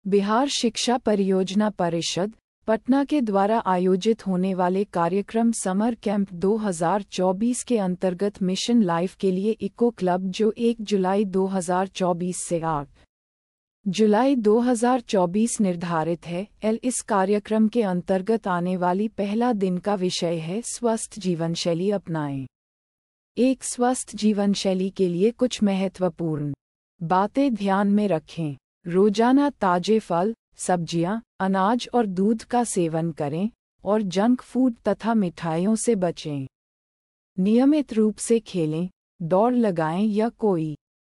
बिहार शिक्षा परियोजना परिषद, पटना के द्वारा आयोजित होने वाले कार्यक्रम समर कैंप 2024 के अंतर्गत मिशन लाइफ के लिए इको क्लब जो 1 जुलाई 2024 से 8 जुलाई 2024 निर्धारित है। इस कार्यक्रम के अंतर्गत आने वाली पहला दिन का विषय है स्वस्थ जीवनशैली अपनाएं। एक स्वस्थ जीवनशैली के लिए कुछ महत्वपूर्ण बातें ध्यान में रखें। रोजाना ताजे फल, सब्जियां, अनाज और दूध का सेवन करें और जंक फूड तथा मिठाइयों से बचें। नियमित रूप से खेलें, दौड़ लगाएं या कोई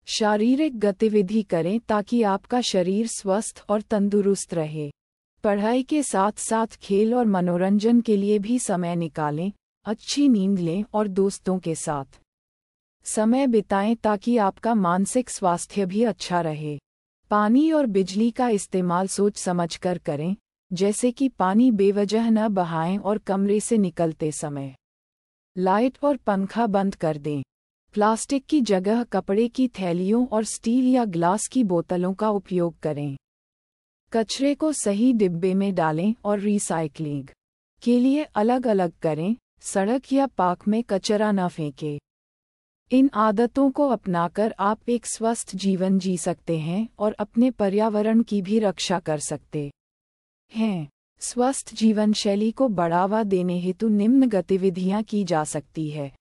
शारीरिक गतिविधि करें ताकि आपका शरीर स्वस्थ और तंदुरुस्त रहे। पढ़ाई के साथ साथ खेल और मनोरंजन के लिए भी समय निकालें। अच्छी नींद लें और दोस्तों के साथ समय बिताएं ताकि आपका मानसिक स्वास्थ्य भी अच्छा रहे। पानी और बिजली का इस्तेमाल सोच समझकर करें, जैसे कि पानी बेवजह न बहाएं और कमरे से निकलते समय लाइट और पंखा बंद कर दें। प्लास्टिक की जगह कपड़े की थैलियों और स्टील या ग्लास की बोतलों का उपयोग करें। कचरे को सही डिब्बे में डालें और रिसाइक्लिंग के लिए अलग अलग करें। सड़क या पार्क में कचरा न फेंकें। इन आदतों को अपनाकर आप एक स्वस्थ जीवन जी सकते हैं और अपने पर्यावरण की भी रक्षा कर सकते हैं। स्वस्थ जीवन शैली को बढ़ावा देने हेतु निम्न गतिविधियां की जा सकती है।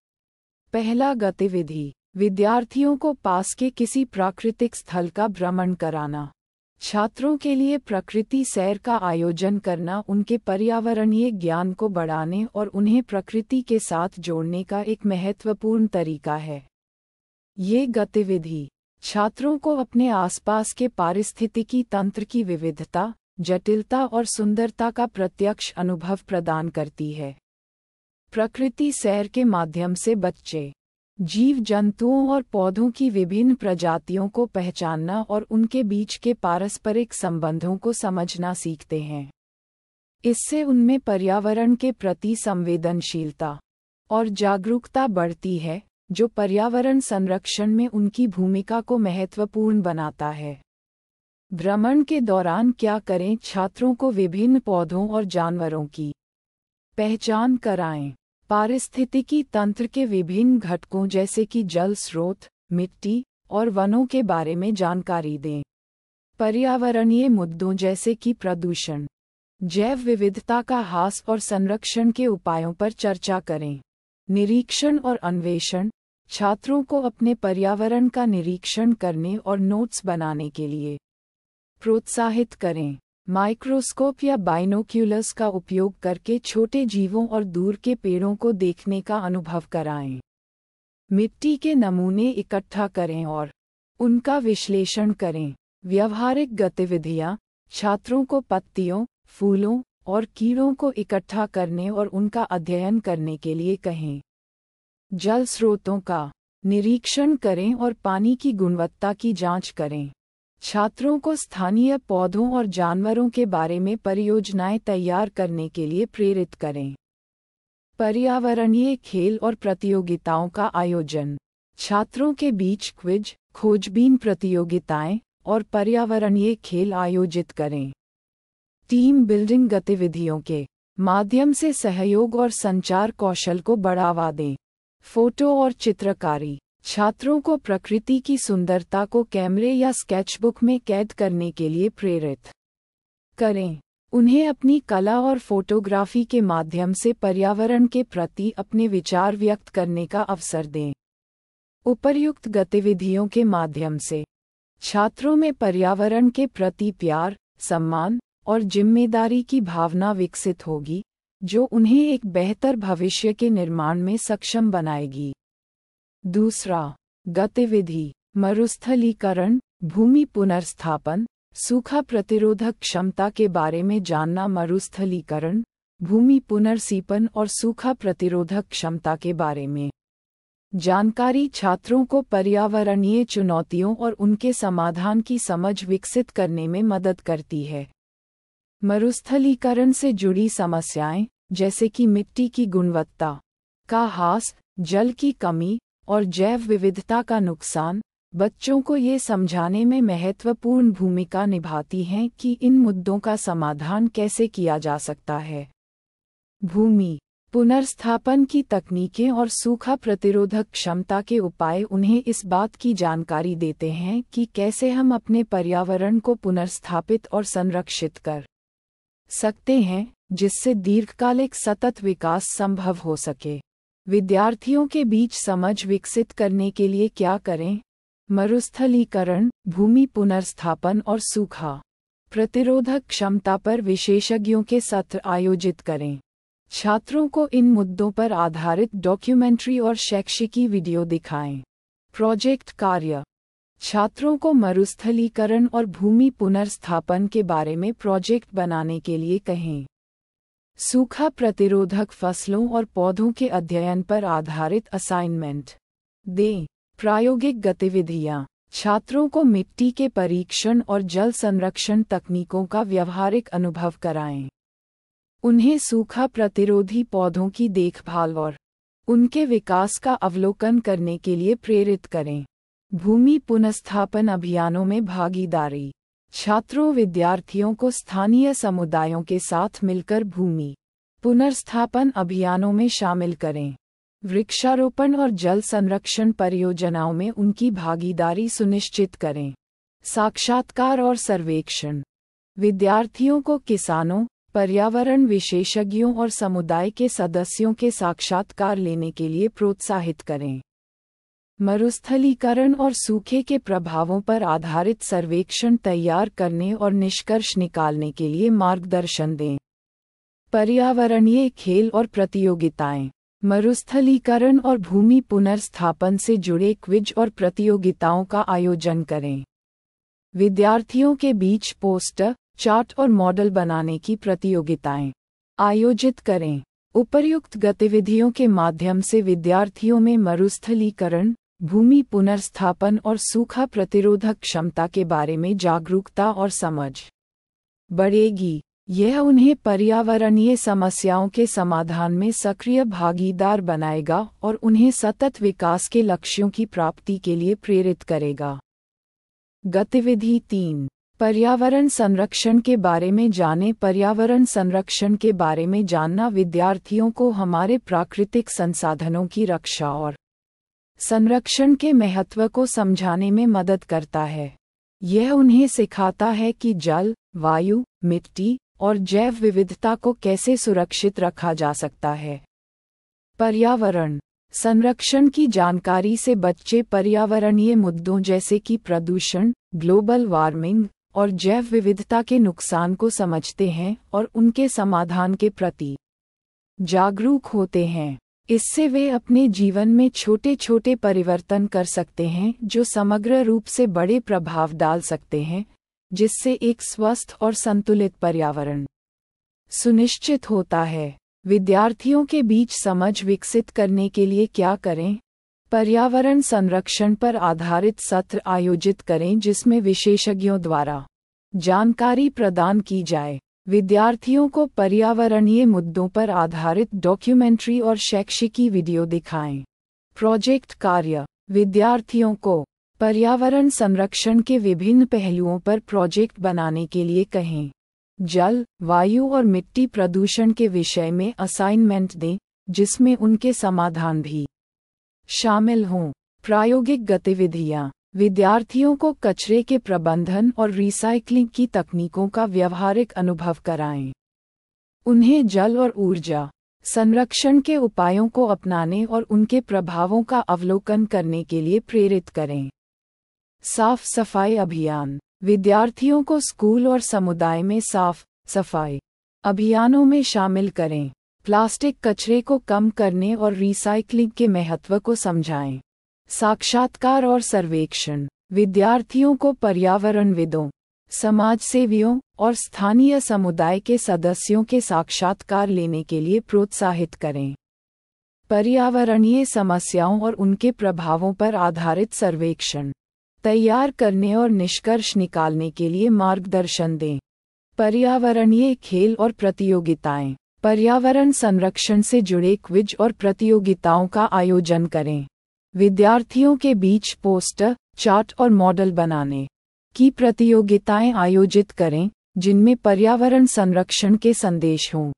पहला गतिविधि, विद्यार्थियों को पास के किसी प्राकृतिक स्थल का भ्रमण कराना। छात्रों के लिए प्रकृति सैर का आयोजन करना उनके पर्यावरणीय ज्ञान को बढ़ाने और उन्हें प्रकृति के साथ जोड़ने का एक महत्वपूर्ण तरीका है। ये गतिविधि छात्रों को अपने आसपास के पारिस्थितिकी तंत्र की विविधता, जटिलता और सुंदरता का प्रत्यक्ष अनुभव प्रदान करती है। प्रकृति सैर के माध्यम से बच्चे जीव जंतुओं और पौधों की विभिन्न प्रजातियों को पहचानना और उनके बीच के पारस्परिक संबंधों को समझना सीखते हैं। इससे उनमें पर्यावरण के प्रति संवेदनशीलता और जागरूकता बढ़ती है, जो पर्यावरण संरक्षण में उनकी भूमिका को महत्वपूर्ण बनाता है। भ्रमण के दौरान क्या करें? छात्रों को विभिन्न पौधों और जानवरों की पहचान कराएं। पारिस्थितिकी तंत्र के विभिन्न घटकों जैसे कि जल स्रोत, मिट्टी और वनों के बारे में जानकारी दें। पर्यावरणीय मुद्दों जैसे कि प्रदूषण, जैव विविधता का ह्रास और संरक्षण के उपायों पर चर्चा करें। निरीक्षण और अन्वेषण, छात्रों को अपने पर्यावरण का निरीक्षण करने और नोट्स बनाने के लिए प्रोत्साहित करें। माइक्रोस्कोप या बाइनोक्यूलर्स का उपयोग करके छोटे जीवों और दूर के पेड़ों को देखने का अनुभव कराएं। मिट्टी के नमूने इकट्ठा करें और उनका विश्लेषण करें। व्यवहारिक गतिविधियां, छात्रों को पत्तियों, फूलों और कीड़ों को इकट्ठा करने और उनका अध्ययन करने के लिए कहें। जल स्रोतों का निरीक्षण करें और पानी की गुणवत्ता की जांच करें। छात्रों को स्थानीय पौधों और जानवरों के बारे में परियोजनाएं तैयार करने के लिए प्रेरित करें। पर्यावरणीय खेल और प्रतियोगिताओं का आयोजन, छात्रों के बीच क्विज, खोजबीन प्रतियोगिताएं और पर्यावरणीय खेल आयोजित करें। टीम बिल्डिंग गतिविधियों के माध्यम से सहयोग और संचार कौशल को बढ़ावा दें। फोटो और चित्रकारी, छात्रों को प्रकृति की सुंदरता को कैमरे या स्केचबुक में कैद करने के लिए प्रेरित करें। उन्हें अपनी कला और फोटोग्राफी के माध्यम से पर्यावरण के प्रति अपने विचार व्यक्त करने का अवसर दें। उपर्युक्त गतिविधियों के माध्यम से छात्रों में पर्यावरण के प्रति प्यार, सम्मान और जिम्मेदारी की भावना विकसित होगी, जो उन्हें एक बेहतर भविष्य के निर्माण में सक्षम बनाएगी। दूसरा गतिविधि, मरुस्थलीकरण, भूमि पुनर्स्थापन, सूखा प्रतिरोधक क्षमता के बारे में जानना। मरुस्थलीकरण, भूमि पुनर्सीपन और सूखा प्रतिरोधक क्षमता के बारे में जानकारी छात्रों को पर्यावरणीय चुनौतियों और उनके समाधान की समझ विकसित करने में मदद करती है। मरुस्थलीकरण से जुड़ी समस्याएं, जैसे कि मिट्टी की गुणवत्ता का ह्रास, जल की कमी और जैव विविधता का नुकसान, बच्चों को ये समझाने में महत्वपूर्ण भूमिका निभाती हैं कि इन मुद्दों का समाधान कैसे किया जा सकता है। भूमि पुनर्स्थापन की तकनीकें और सूखा प्रतिरोधक क्षमता के उपाय उन्हें इस बात की जानकारी देते हैं कि कैसे हम अपने पर्यावरण को पुनर्स्थापित और संरक्षित कर सकते हैं, जिससे दीर्घकालिक सतत विकास संभव हो सके। विद्यार्थियों के बीच समझ विकसित करने के लिए क्या करें? मरुस्थलीकरण, भूमि पुनर्स्थापन और सूखा प्रतिरोधक क्षमता पर विशेषज्ञों के सत्र आयोजित करें। छात्रों को इन मुद्दों पर आधारित डॉक्यूमेंट्री और शैक्षिकी वीडियो दिखाएं। प्रोजेक्ट कार्य छात्रों को मरुस्थलीकरण और भूमि पुनर्स्थापन के बारे में प्रोजेक्ट बनाने के लिए कहें। सूखा प्रतिरोधक फसलों और पौधों के अध्ययन पर आधारित असाइनमेंट दें। प्रायोगिक गतिविधियां छात्रों को मिट्टी के परीक्षण और जल संरक्षण तकनीकों का व्यावहारिक अनुभव कराएं। उन्हें सूखा प्रतिरोधी पौधों की देखभाल और उनके विकास का अवलोकन करने के लिए प्रेरित करें। भूमि पुनर्स्थापन अभियानों में भागीदारी छात्रों विद्यार्थियों को स्थानीय समुदायों के साथ मिलकर भूमि पुनर्स्थापन अभियानों में शामिल करें। वृक्षारोपण और जल संरक्षण परियोजनाओं में उनकी भागीदारी सुनिश्चित करें। साक्षात्कार और सर्वेक्षण विद्यार्थियों को किसानों, पर्यावरण विशेषज्ञों और समुदाय के सदस्यों के साक्षात्कार लेने के लिए प्रोत्साहित करें। मरुस्थलीकरण और सूखे के प्रभावों पर आधारित सर्वेक्षण तैयार करने और निष्कर्ष निकालने के लिए मार्गदर्शन दें। पर्यावरणीय खेल और प्रतियोगिताएं मरुस्थलीकरण और भूमि पुनर्स्थापन से जुड़े क्विज और प्रतियोगिताओं का आयोजन करें। विद्यार्थियों के बीच पोस्टर, चार्ट और मॉडल बनाने की प्रतियोगिताएं आयोजित करें। उपर्युक्त गतिविधियों के माध्यम से विद्यार्थियों में मरुस्थलीकरण, भूमि पुनर्स्थापन और सूखा प्रतिरोधक क्षमता के बारे में जागरूकता और समझ बढ़ेगी। यह उन्हें पर्यावरणीय समस्याओं के समाधान में सक्रिय भागीदार बनाएगा और उन्हें सतत विकास के लक्ष्यों की प्राप्ति के लिए प्रेरित करेगा। गतिविधि 3 पर्यावरण संरक्षण के बारे में जानें। पर्यावरण संरक्षण के बारे में जानना विद्यार्थियों को हमारे प्राकृतिक संसाधनों की रक्षा और संरक्षण के महत्व को समझाने में मदद करता है। यह उन्हें सिखाता है कि जल, वायु, मिट्टी और जैव विविधता को कैसे सुरक्षित रखा जा सकता है। पर्यावरण संरक्षण की जानकारी से बच्चे पर्यावरणीय मुद्दों जैसे कि प्रदूषण, ग्लोबल वार्मिंग और जैव विविधता के नुकसान को समझते हैं और उनके समाधान के प्रति जागरूक होते हैं। इससे वे अपने जीवन में छोटे छोटे परिवर्तन कर सकते हैं जो समग्र रूप से बड़े प्रभाव डाल सकते हैं, जिससे एक स्वस्थ और संतुलित पर्यावरण सुनिश्चित होता है। विद्यार्थियों के बीच समझ विकसित करने के लिए क्या करें? पर्यावरण संरक्षण पर आधारित सत्र आयोजित करें जिसमें विशेषज्ञों द्वारा जानकारी प्रदान की जाए। विद्यार्थियों को पर्यावरणीय मुद्दों पर आधारित डॉक्यूमेंट्री और शैक्षिकी वीडियो दिखाएं। प्रोजेक्ट कार्य विद्यार्थियों को पर्यावरण संरक्षण के विभिन्न पहलुओं पर प्रोजेक्ट बनाने के लिए कहें। जल, वायु और मिट्टी प्रदूषण के विषय में असाइनमेंट दें, जिसमें उनके समाधान भी शामिल हों। प्रायोगिक गतिविधियां विद्यार्थियों को कचरे के प्रबंधन और रिसाइक्लिंग की तकनीकों का व्यावहारिक अनुभव कराएं। उन्हें जल और ऊर्जा संरक्षण के उपायों को अपनाने और उनके प्रभावों का अवलोकन करने के लिए प्रेरित करें। साफ सफाई अभियान विद्यार्थियों को स्कूल और समुदाय में साफ सफाई अभियानों में शामिल करें। प्लास्टिक कचरे को कम करने और रिसाइक्लिंग के महत्व को समझाएं। साक्षात्कार और सर्वेक्षण विद्यार्थियों को पर्यावरणविदों, समाजसेवियों और स्थानीय समुदाय के सदस्यों के साक्षात्कार लेने के लिए प्रोत्साहित करें। पर्यावरणीय समस्याओं और उनके प्रभावों पर आधारित सर्वेक्षण तैयार करने और निष्कर्ष निकालने के लिए मार्गदर्शन दें। पर्यावरणीय खेल और प्रतियोगिताएं पर्यावरण संरक्षण से जुड़े क्विज और प्रतियोगिताओं का आयोजन करें। विद्यार्थियों के बीच पोस्टर, चार्ट और मॉडल बनाने की प्रतियोगिताएं आयोजित करें, जिनमें पर्यावरण संरक्षण के संदेश हों।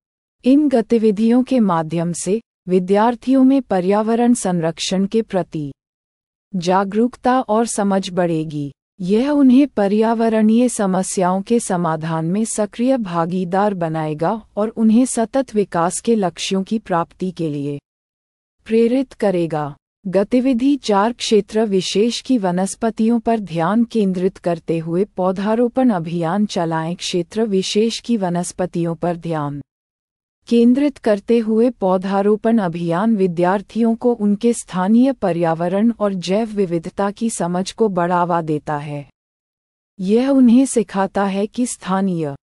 इन गतिविधियों के माध्यम से विद्यार्थियों में पर्यावरण संरक्षण के प्रति जागरूकता और समझ बढ़ेगी। यह उन्हें पर्यावरणीय समस्याओं के समाधान में सक्रिय भागीदार बनाएगा और उन्हें सतत विकास के लक्ष्यों की प्राप्ति के लिए प्रेरित करेगा। गतिविधि 4 क्षेत्र विशेष की वनस्पतियों पर ध्यान केंद्रित करते हुए पौधारोपण अभियान चलाएं। क्षेत्र विशेष की वनस्पतियों पर ध्यान केंद्रित करते हुए पौधारोपण अभियान विद्यार्थियों को उनके स्थानीय पर्यावरण और जैव विविधता की समझ को बढ़ावा देता है। यह उन्हें सिखाता है कि स्थानीय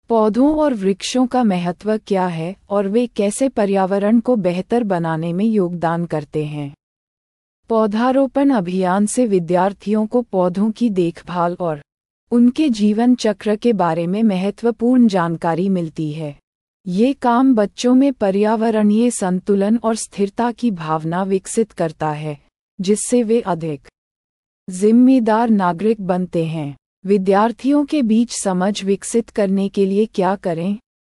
पौधों और वृक्षों का महत्व क्या है और वे कैसे पर्यावरण को बेहतर बनाने में योगदान करते हैं। पौधारोपण अभियान से विद्यार्थियों को पौधों की देखभाल और उनके जीवन चक्र के बारे में महत्वपूर्ण जानकारी मिलती है। ये काम बच्चों में पर्यावरणीय संतुलन और स्थिरता की भावना विकसित करता है, जिससे वे अधिक जिम्मेदार नागरिक बनते हैं। विद्यार्थियों के बीच समझ विकसित करने के लिए क्या करें?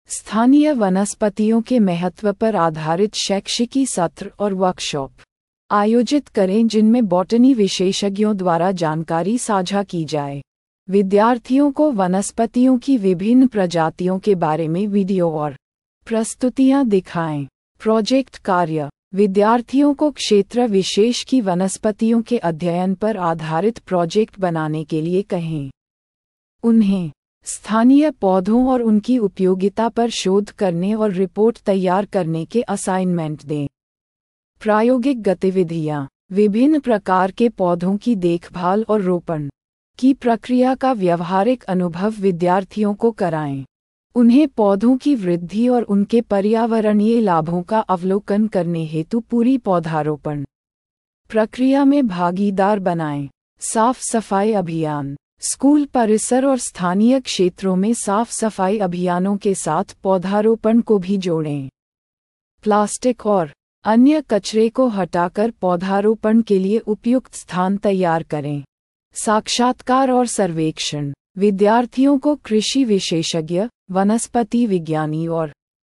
स्थानीय वनस्पतियों के महत्व पर आधारित शैक्षिकी सत्र और वर्कशॉप आयोजित करें, जिनमें बॉटनी विशेषज्ञों द्वारा जानकारी साझा की जाए। विद्यार्थियों को वनस्पतियों की विभिन्न प्रजातियों के बारे में वीडियो और प्रस्तुतियां दिखाएं। प्रोजेक्ट कार्य विद्यार्थियों को क्षेत्र विशेष की वनस्पतियों के अध्ययन पर आधारित प्रोजेक्ट बनाने के लिए कहें। उन्हें स्थानीय पौधों और उनकी उपयोगिता पर शोध करने और रिपोर्ट तैयार करने के असाइनमेंट दें। प्रायोगिक गतिविधियां विभिन्न प्रकार के पौधों की देखभाल और रोपण की प्रक्रिया का व्यावहारिक अनुभव विद्यार्थियों को कराएं। उन्हें पौधों की वृद्धि और उनके पर्यावरणीय लाभों का अवलोकन करने हेतु पूरी पौधारोपण प्रक्रिया में भागीदार बनाएं। साफ सफाई अभियान स्कूल परिसर और स्थानीय क्षेत्रों में साफ सफाई अभियानों के साथ पौधारोपण को भी जोड़ें। प्लास्टिक और अन्य कचरे को हटाकर पौधारोपण के लिए उपयुक्त स्थान तैयार करें। साक्षात्कार और सर्वेक्षण विद्यार्थियों को कृषि विशेषज्ञ, वनस्पति विज्ञानी और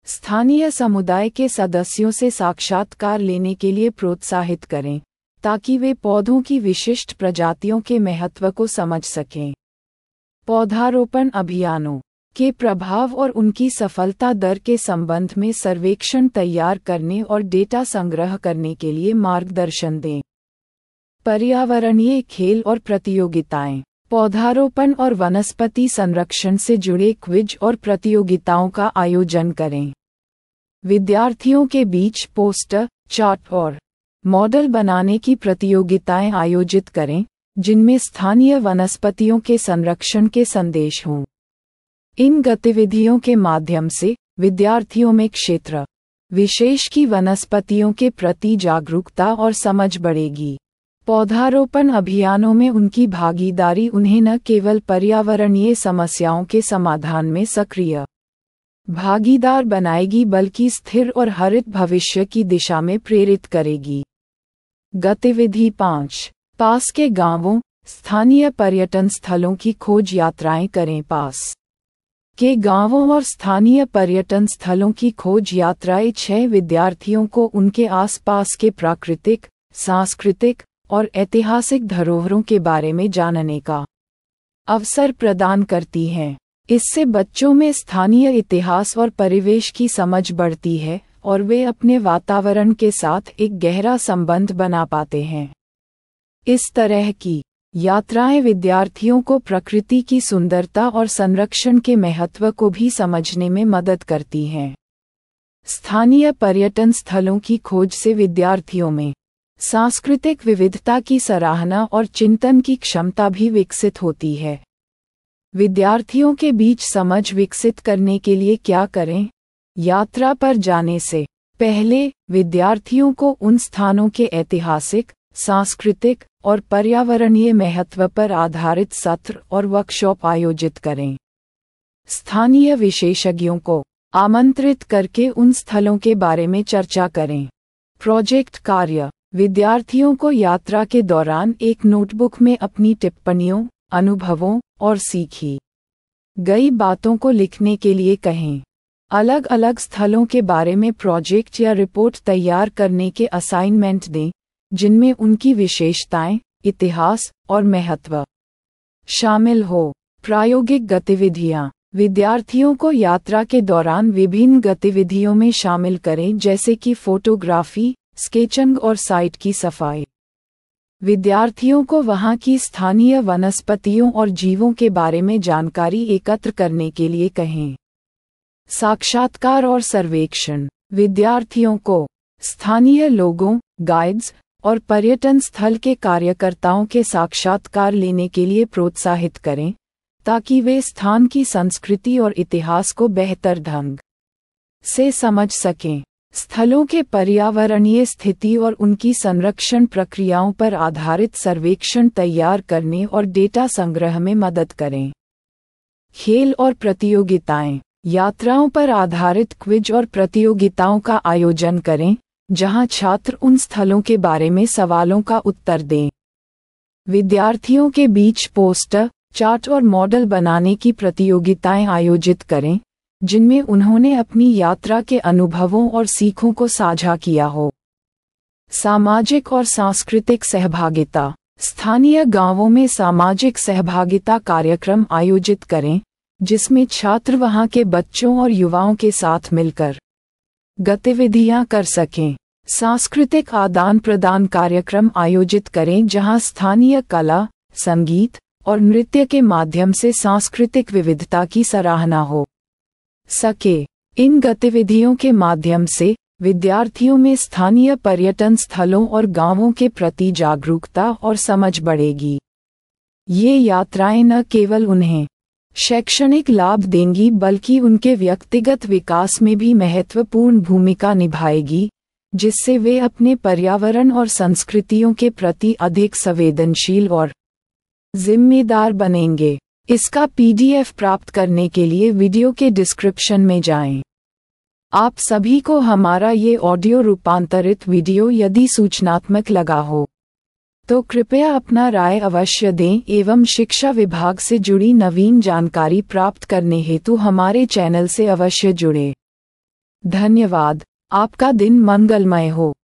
स्थानीय समुदाय के सदस्यों से साक्षात्कार लेने के लिए प्रोत्साहित करें, ताकि वे पौधों की विशिष्ट प्रजातियों के महत्व को समझ सकें। पौधारोपण अभियानों के प्रभाव और उनकी सफलता दर के संबंध में सर्वेक्षण तैयार करने और डेटा संग्रह करने के लिए मार्गदर्शन दें। पर्यावरणीय खेल और प्रतियोगिताएं पौधारोपण और वनस्पति संरक्षण से जुड़े क्विज और प्रतियोगिताओं का आयोजन करें। विद्यार्थियों के बीच पोस्टर, चार्ट और मॉडल बनाने की प्रतियोगिताएं आयोजित करें, जिनमें स्थानीय वनस्पतियों के संरक्षण के संदेश हों। इन गतिविधियों के माध्यम से विद्यार्थियों में क्षेत्र विशेष की वनस्पतियों के प्रति जागरूकता और समझ बढ़ेगी। पौधारोपण अभियानों में उनकी भागीदारी उन्हें न केवल पर्यावरणीय समस्याओं के समाधान में सक्रिय भागीदार बनाएगी, बल्कि स्थिर और हरित भविष्य की दिशा में प्रेरित करेगी। गतिविधि 5 पास के गांवों, स्थानीय पर्यटन स्थलों की खोज यात्राएं करें। पास के गांवों और स्थानीय पर्यटन स्थलों की खोज यात्राएं 6 विद्यार्थियों को उनके आसपास के प्राकृतिक, सांस्कृतिक और ऐतिहासिक धरोहरों के बारे में जानने का अवसर प्रदान करती हैं। इससे बच्चों में स्थानीय इतिहास और परिवेश की समझ बढ़ती है और वे अपने वातावरण के साथ एक गहरा संबंध बना पाते हैं। इस तरह की यात्राएं विद्यार्थियों को प्रकृति की सुंदरता और संरक्षण के महत्व को भी समझने में मदद करती हैं। स्थानीय पर्यटन स्थलों की खोज से विद्यार्थियों में सांस्कृतिक विविधता की सराहना और चिंतन की क्षमता भी विकसित होती है। विद्यार्थियों के बीच समझ विकसित करने के लिए क्या करें? यात्रा पर जाने से पहले विद्यार्थियों को उन स्थानों के ऐतिहासिक, सांस्कृतिक और पर्यावरणीय महत्व पर आधारित सत्र और वर्कशॉप आयोजित करें। स्थानीय विशेषज्ञों को आमंत्रित करके उन स्थलों के बारे में चर्चा करें। प्रोजेक्ट कार्य विद्यार्थियों को यात्रा के दौरान एक नोटबुक में अपनी टिप्पणियों, अनुभवों और सीखी गई बातों को लिखने के लिए कहें। अलग अलग स्थलों के बारे में प्रोजेक्ट या रिपोर्ट तैयार करने के असाइनमेंट दें, जिनमें उनकी विशेषताएं, इतिहास और महत्व शामिल हो। प्रायोगिक गतिविधियां। विद्यार्थियों को यात्रा के दौरान विभिन्न गतिविधियों में शामिल करें, जैसे कि फोटोग्राफी, स्केचिंग और साइट की सफाई। विद्यार्थियों को वहां की स्थानीय वनस्पतियों और जीवों के बारे में जानकारी एकत्र करने के लिए कहें। साक्षात्कार और सर्वेक्षण। विद्यार्थियों को स्थानीय लोगों, गाइड्स और पर्यटन स्थल के कार्यकर्ताओं के साक्षात्कार लेने के लिए प्रोत्साहित करें, ताकि वे स्थान की संस्कृति और इतिहास को बेहतर ढंग से समझ सकें। स्थलों के पर्यावरणीय स्थिति और उनकी संरक्षण प्रक्रियाओं पर आधारित सर्वेक्षण तैयार करने और डेटा संग्रह में मदद करें। खेल और प्रतियोगिताएं। यात्राओं पर आधारित क्विज और प्रतियोगिताओं का आयोजन करें, जहां छात्र उन स्थलों के बारे में सवालों का उत्तर दें। विद्यार्थियों के बीच पोस्टर, चार्ट और मॉडल बनाने की प्रतियोगिताएं आयोजित करें, जिनमें उन्होंने अपनी यात्रा के अनुभवों और सीखों को साझा किया हो। सामाजिक और सांस्कृतिक सहभागिता। स्थानीय गांवों में सामाजिक सहभागिता कार्यक्रम आयोजित करें, जिसमें छात्र वहां के बच्चों और युवाओं के साथ मिलकर गतिविधियां कर सकें। सांस्कृतिक आदान प्रदान कार्यक्रम आयोजित करें, जहां स्थानीय कला, संगीत और नृत्य के माध्यम से सांस्कृतिक विविधता की सराहना हो सके। इन गतिविधियों के माध्यम से विद्यार्थियों में स्थानीय पर्यटन स्थलों और गांवों के प्रति जागरूकता और समझ बढ़ेगी। ये यात्राएं न केवल उन्हें शैक्षणिक लाभ देंगी, बल्कि उनके व्यक्तिगत विकास में भी महत्वपूर्ण भूमिका निभाएगी, जिससे वे अपने पर्यावरण और संस्कृतियों के प्रति अधिक संवेदनशील और जिम्मेदार बनेंगे। इसका PDF प्राप्त करने के लिए वीडियो के डिस्क्रिप्शन में जाएं। आप सभी को हमारा ये ऑडियो रूपांतरित वीडियो यदि सूचनात्मक लगा हो, तो कृपया अपना राय अवश्य दें एवं शिक्षा विभाग से जुड़ी नवीन जानकारी प्राप्त करने हेतु हमारे चैनल से अवश्य जुड़ें। धन्यवाद। आपका दिन मंगलमय हो।